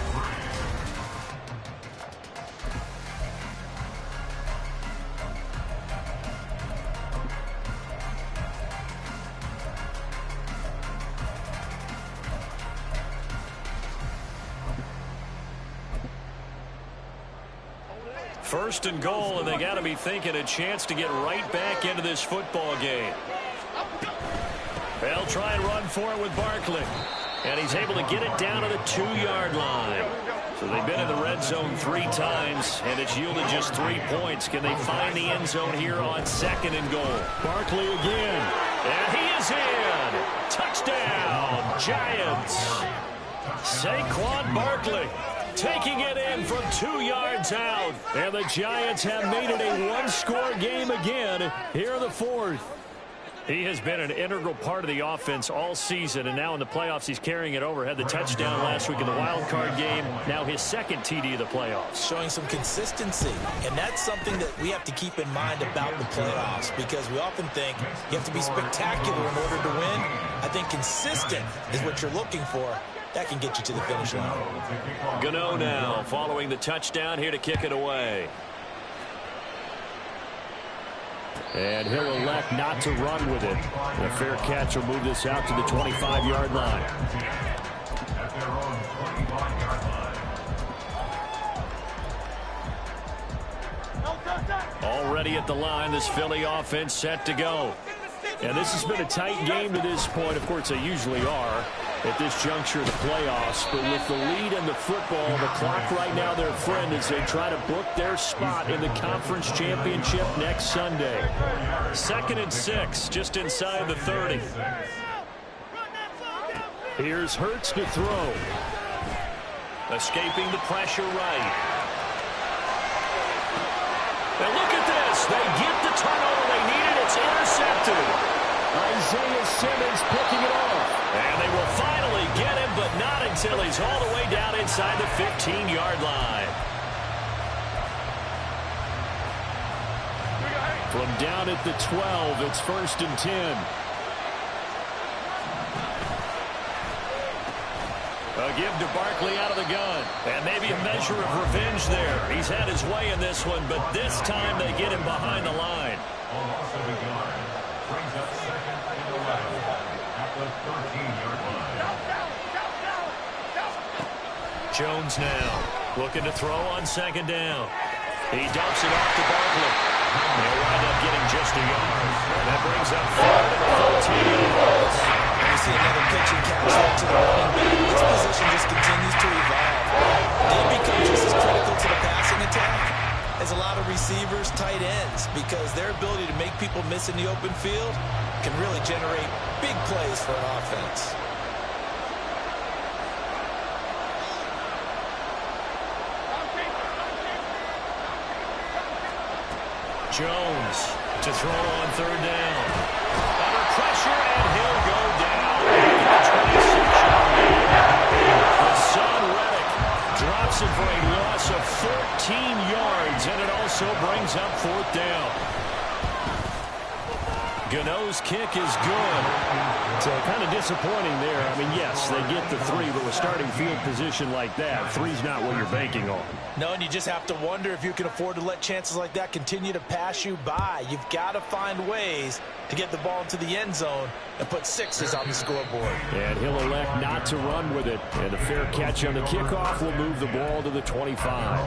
First and goal, and they got to be thinking a chance to get right back into this football game. They'll try and run for it with Barkley. And he's able to get it down to the 2-yard line. So they've been in the red zone 3 times, and it's yielded just 3 points. Can they find the end zone here on 2nd and goal? Barkley again. And he is in. Touchdown, Giants. Saquon Barkley taking it in from 2 yards out. And the Giants have made it a 1-score game again here in the 4th. He has been an integral part of the offense all season, and now in the playoffs he's carrying it over. Had the touchdown last week in the wild card game. Now his 2nd TD of the playoffs. Showing some consistency, and that's something that we have to keep in mind about the playoffs because we often think you have to be spectacular in order to win. I think consistent is what you're looking for. That can get you to the finish line. Gano now following the touchdown here to kick it away. And he'll elect not to run with it. And a fair catch will move this out to the 25-yard line. Already at the line, this Philly offense set to go. And this has been a tight game to this point. Of course, they usually are at this juncture of the playoffs. But with the lead in the football, the clock right now their friend as they try to book their spot in the conference championship next Sunday. 2nd and 6, just inside the 30. Here's Hurts to throw. Escaping the pressure right. And look at this. They get the turnover they needed. It's intercepted. Isaiah Simmons picking it off. And they will finally get him, but not until he's all the way down inside the 15-yard line. From down at the 12, it's 1st and 10. A give to Barkley out of the gun. And maybe a measure of revenge there. He's had his way in this one, but this time they get him behind the line. Brings up 2nd and 11 at the 13-yard line. Jones now looking to throw on 2nd down. He dumps it off to Barkley. They'll wind up getting just a yard. And that brings up 3rd and 14 yards. And we see another pitch and catch there to the running back. This position just continues to evolve. They become just as critical to the passing attack is a lot of receivers, tight ends, because their ability to make people miss in the open field can really generate big plays for an offense. Jones to throw on third down. Under pressure, and he'll go down. Hassan Reddick drops it for a loss of 14 yards, and it also brings up fourth down. Gano's kick is good. So kind of disappointing there. I mean, yes, they get the 3, but with starting field position like that, 3's not what you're banking on. No, and you just have to wonder if you can afford to let chances like that continue to pass you by. You've got to find ways to get the ball into the end zone and put 6s on the scoreboard. And he'll elect not to run with it. And a fair catch on the kickoff will move the ball to the 25.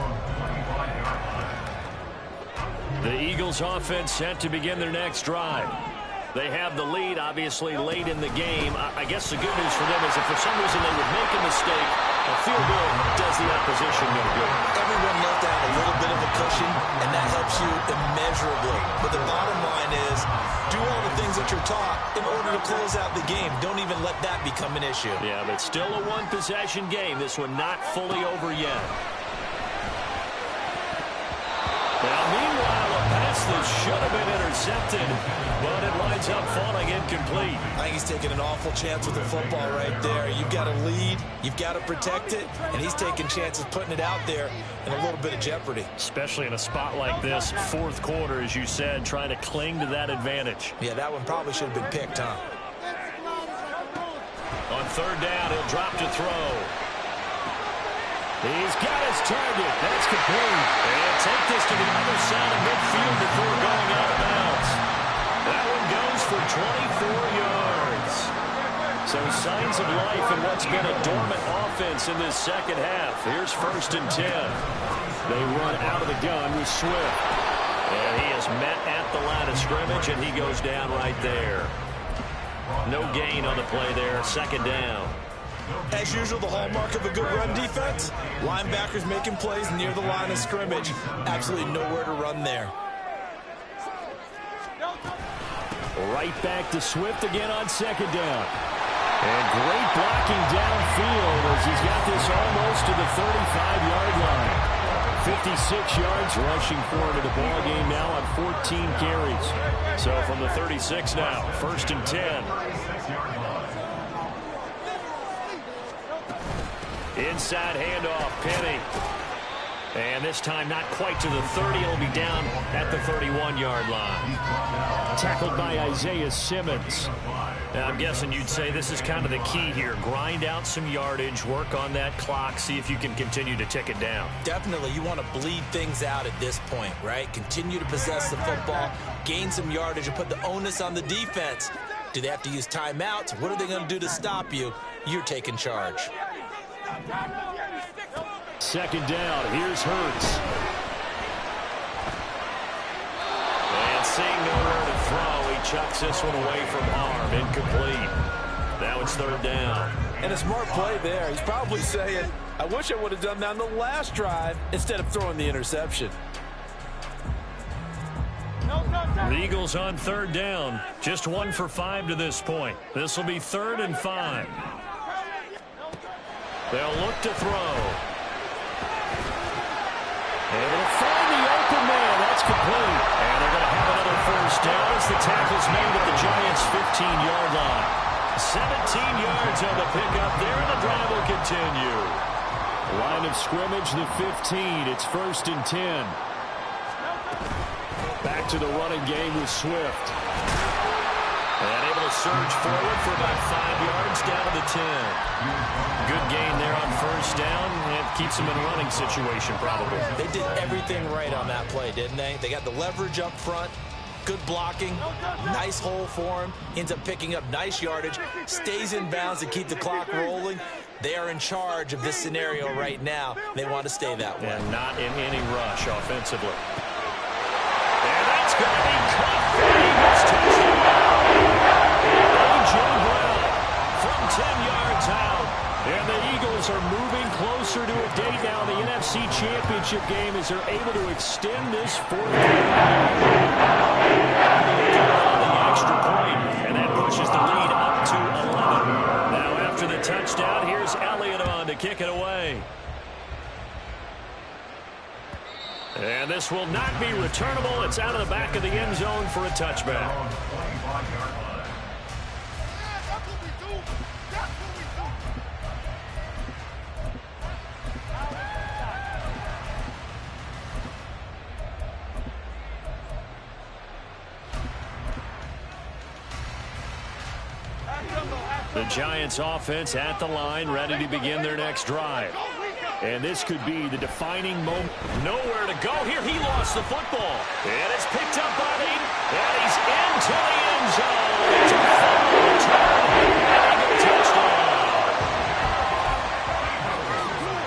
The Eagles offense set to begin their next drive. They have the lead, obviously, late in the game. I guess the good news for them is if for some reason they would make a mistake, a field goal does the opposition no good. Everyone left out a little bit of a cushion, and that helps you immeasurably. But the bottom line is, do all the things that you're taught in order to close out the game. Don't even let that become an issue. Yeah, but still a one-possession game. This one not fully over yet. Now, meanwhile, a pass that should have been intercepted, but it winds up falling incomplete. I think he's taking an awful chance with the football right there. You've got to lead, you've got to protect it, and he's taking chances putting it out there in a little bit of jeopardy. Especially in a spot like this, fourth quarter, as you said, trying to cling to that advantage. Yeah, that one probably should have been picked, huh? On third down, he'll drop to throw. He's got his target. That's complete. And take this to the other side of midfield before going out of bounds. That one goes for 24 yards. So signs of life in what's been a dormant offense in this second half. Here's 1st and 10. They run out of the gun with Swift. And he is met at the line of scrimmage, and he goes down right there. No gain on the play there. 2nd down. As usual, the hallmark of a good run defense, linebackers making plays near the line of scrimmage. Absolutely nowhere to run there. Right back to Swift again on 2nd down. And great blocking downfield as he's got this almost to the 35-yard line. 56 yards rushing for him in the ball game now on 14 carries. So from the 36 now, 1st and 10. Inside handoff, Penny. And this time not quite to the 30. It'll be down at the 31-yard line. Tackled by Isaiah Simmons. Now, I'm guessing you'd say this is kind of the key here. Grind out some yardage, work on that clock, see if you can continue to tick it down. Definitely, you want to bleed things out at this point, right? Continue to possess the football, gain some yardage, and put the onus on the defense. Do they have to use timeouts? What are they going to do to stop you? You're taking charge. 2nd down. Here's Hurts. And seeing nowhere to throw, he chucks this one away from harm. Incomplete. Now it's 3rd down. And a smart play there. He's probably saying, I wish I would have done that on the last drive instead of throwing the interception. The Eagles on 3rd down. Just 1 for 5 to this point. This will be 3rd and 5. They'll look to throw. And it'll find the open man. That's complete. And they're going to have another 1st down as the tackle's made at the Giants' 15-yard line. 17 yards on the pickup there, and the drive will continue. Line of scrimmage, the 15. It's 1st and 10. Back to the running game with Swift. And able to surge forward for about 5 yards down to the 10. Good gain there on 1st down. It keeps them in a running situation probably. They did everything right on that play, didn't they? They got the leverage up front, good blocking, nice hole for him, ends up picking up nice yardage, stays in bounds to keep the clock rolling. They are in charge of this scenario right now. They want to stay that way. And not in any rush offensively. And that's going to be caught for the Eagles touchdown. A.J. Brown from 10 yards out. And the Eagles are moving closer to a date now in the NFC AFC Championship game as they're able to extend this fourth quarter. The extra point, and that pushes the lead up to 11. Now after the touchdown, here's Elliott on to kick it away. And this will not be returnable. It's out of the back of the end zone for a touchback. The Giants offense at the line, ready to begin their next drive. And this could be the defining moment. Nowhere to go here. He lost the football. And it's picked up by the... And he's into the end zone. It's a fumble return. And a touchdown.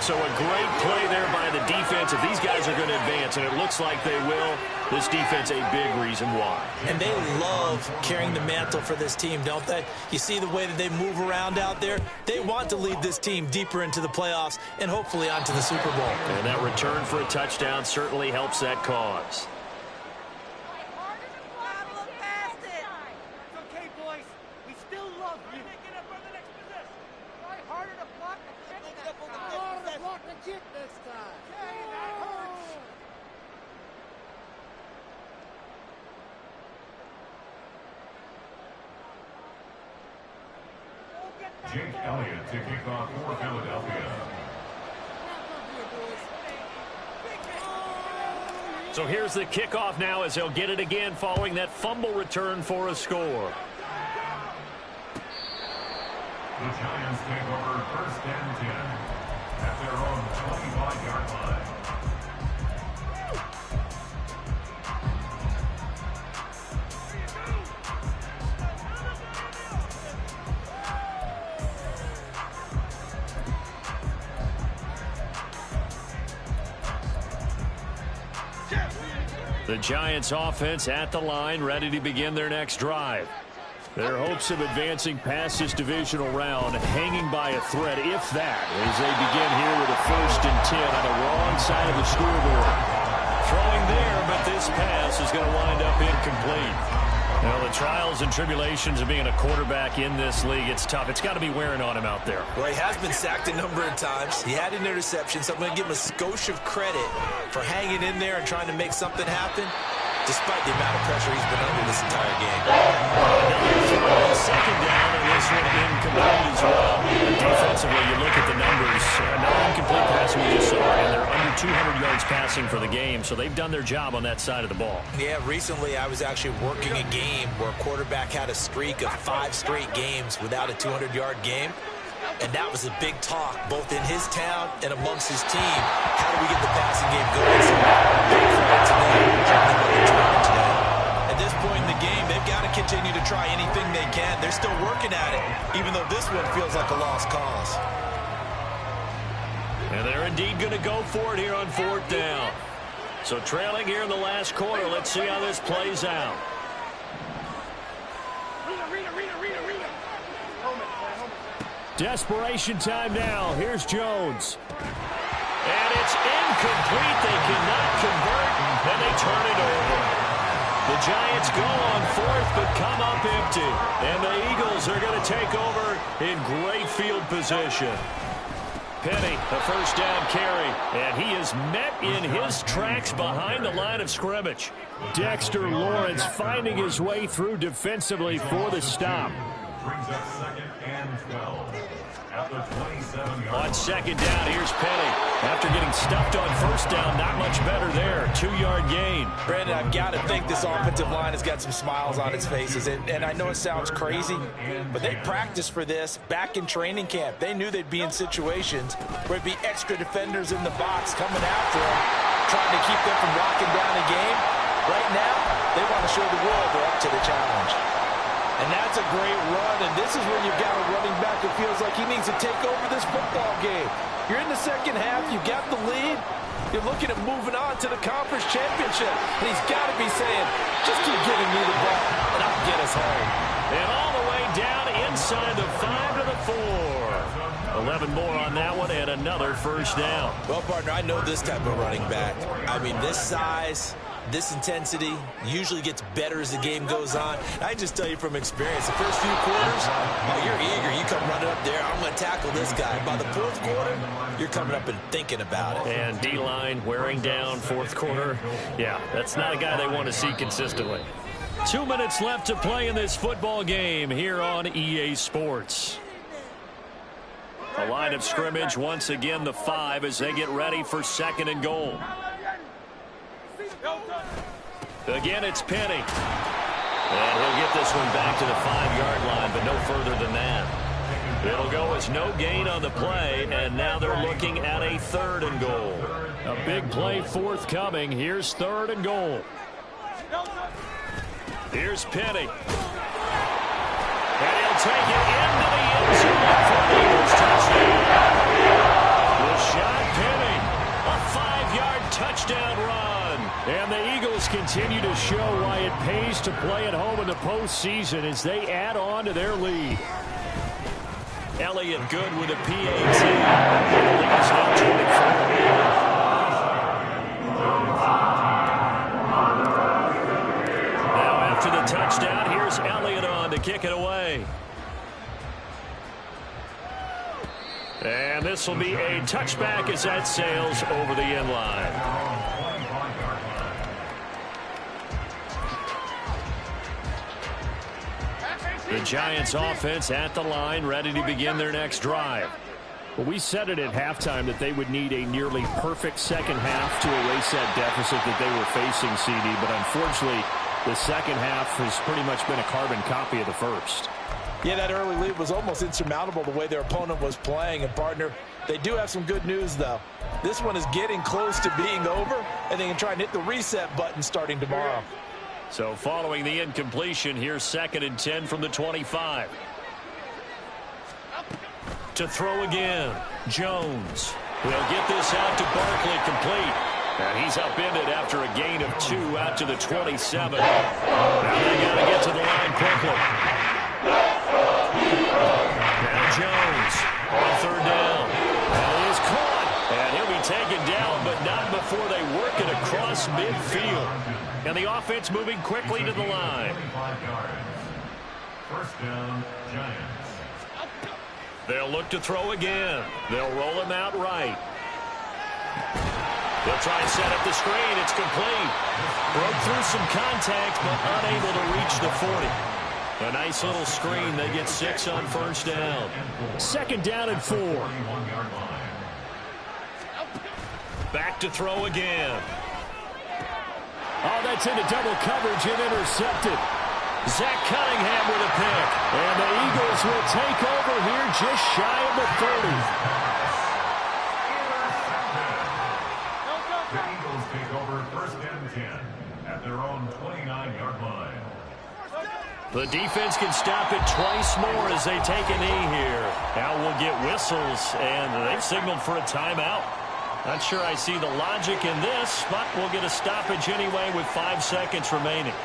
So a great play there by the defense. If these guys are going to advance, and it looks like they will, this defense a big reason why. And they love carrying the mantle for this team, don't they? You see the way that they move around out there? They want to lead this team deeper into the playoffs and hopefully onto the Super Bowl. And that return for a touchdown certainly helps that cause. Jake Elliott to kick off for Philadelphia. So here's the kickoff now as they'll get it again following that fumble return for a score. The Giants take over 1st and 10 at their own 25-yard line. The Giants offense at the line, ready to begin their next drive. Their hopes of advancing past this divisional round hanging by a thread, if that, as they begin here with a 1st and 10 on the wrong side of the scoreboard. Throwing there, but this pass is going to wind up incomplete. Now, the trials and tribulations of being a quarterback in this league, it's tough. It's got to be wearing on him out there. Well, he has been sacked a number of times. He had an interception, so I'm going to give him a skosh of credit for hanging in there and trying to make something happen, despite the amount of pressure he's been under this entire game. Second down, and this one incomplete as well. Defensively, you look at the numbers. No incomplete passing we just saw, and they're under 200 yards passing for the game, so they've done their job on that side of the ball. Yeah, recently I was actually working a game where a quarterback had a streak of 5 straight games without a 200-yard game. And that was a big talk, both in his town and amongst his team. How do we get the passing game going? So big credit to them today. At this point in the game, they've got to continue to try anything they can. They're still working at it, even though this one feels like a lost cause. And they're indeed going to go for it here on 4th down. So trailing here in the last quarter, let's see how this plays out. Desperation time now. Here's Jones. And it's incomplete. They cannot convert, and they turn it over. The Giants go on 4th, but come up empty. And the Eagles are going to take over in great field position. Penny, a 1st down carry, and he is met in his tracks behind the line of scrimmage. Dexter Lawrence finding his way through defensively for the stop. Brings up 2nd and 12 at the 27-yard line. On 2nd down, here's Penny. After getting stuffed on 1st down, not much better there. 2-yard gain. Brandon, I've got to think this offensive line has got some smiles on its faces. And I know it sounds crazy, but they practiced for this back in training camp. They knew they'd be in situations where it'd be extra defenders in the box coming after them, trying to keep them from locking down a game. Right now, they want to show the world they're up to the challenge. And that's a great run, and this is where you've got a running back who feels like he needs to take over this football game. You're in the second half, you got the lead, you're looking at moving on to the conference championship, and he's got to be saying, just keep giving me the ball, and I'll get us home. And all the way down inside the 5 to the 4. 11 more on that one and another first down. Well, partner, I know this type of running back. I mean, this size, this intensity usually gets better as the game goes on. I just tell you from experience, the first few quarters, oh, you're eager. You come running up there, I'm going to tackle this guy. By the fourth quarter, you're coming up and thinking about it. And D-line wearing down fourth quarter. Yeah, that's not a guy they want to see consistently. 2 minutes left to play in this football game here on EA Sports. The line of scrimmage, once again, the 5 as they get ready for 2nd and goal. Again, it's Penny. And he'll get this one back to the 5-yard line, but no further than that. It'll go as no gain on the play, and now they're looking at a 3rd and goal. A big play forthcoming. Here's 3rd and goal. Here's Penny. And he'll take it into the end zone for the Eagles touchdown. Rashad Penny, a 5-yard touchdown run. And the Eagles continue to show why it pays to play at home in the postseason as they add on to their lead. Elliott good with a PAT. The lead is now 24. To the touchdown, here's Elliott on to kick it away. And this will be a touchback as that sails over the end line. The Giants offense at the line, ready to begin their next drive. Well, we said it at halftime that they would need a nearly perfect second half to erase that deficit that they were facing, CD, but unfortunately, the second half has pretty much been a carbon copy of the first. Yeah, that early lead was almost insurmountable the way their opponent was playing. And, partner, they do have some good news, though. This one is getting close to being over, and they can try and hit the reset button starting tomorrow. So following the incompletion, here's 2nd and 10 from the 25. To throw again, Jones. He'll get this out to Barkley, complete. And he's upended after a gain of 2 out to the 27. Now they got to get to the line quickly. Now Jones on 3rd down. And he is caught. And he'll be taken down, but not before they work it across midfield. And the offense moving quickly to the line. 1st down, Giants. They'll look to throw again. They'll roll him out right. They'll try and set up the screen. It's complete. Broke through some contact, but unable to reach the 40. A nice little screen. They get 6 on 1st down. 2nd down and 4. Back to throw again. Oh, that's into double coverage and intercepted. Zach Cunningham with a pick. And the Eagles will take over here just shy of the 30. The Eagles take over 1st and 10 at their own 29-yard line. The defense can stop it twice more as they take a knee here. Now we'll get whistles, and they've signaled for a timeout. Not sure I see the logic in this, but we'll get a stoppage anyway with 5 seconds remaining.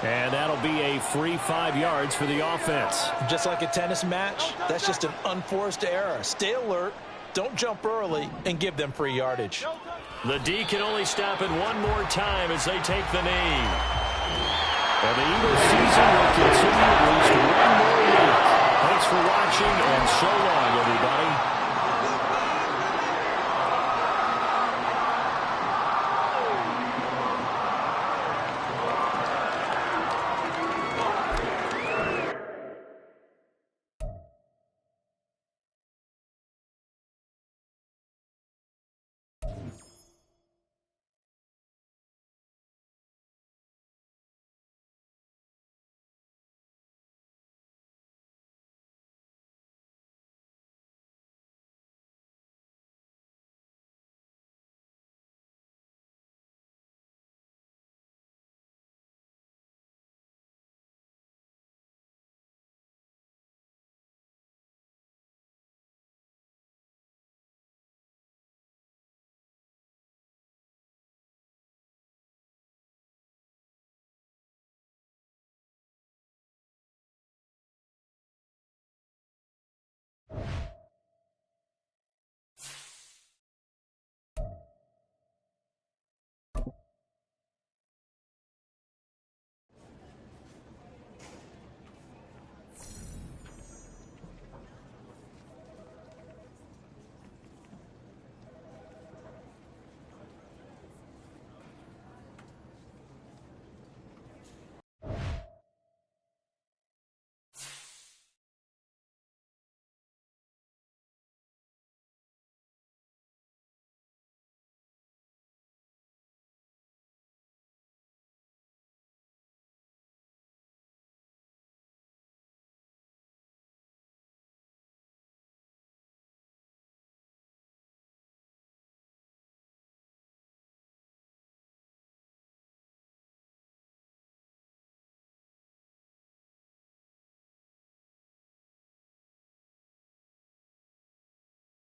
And that'll be a free 5 yards for the offense. Just like a tennis match, that's just an unforced error. Stay alert, don't jump early, and give them free yardage. The D can only stop it one more time as they take the knee. And the Eagles season will continue at least one more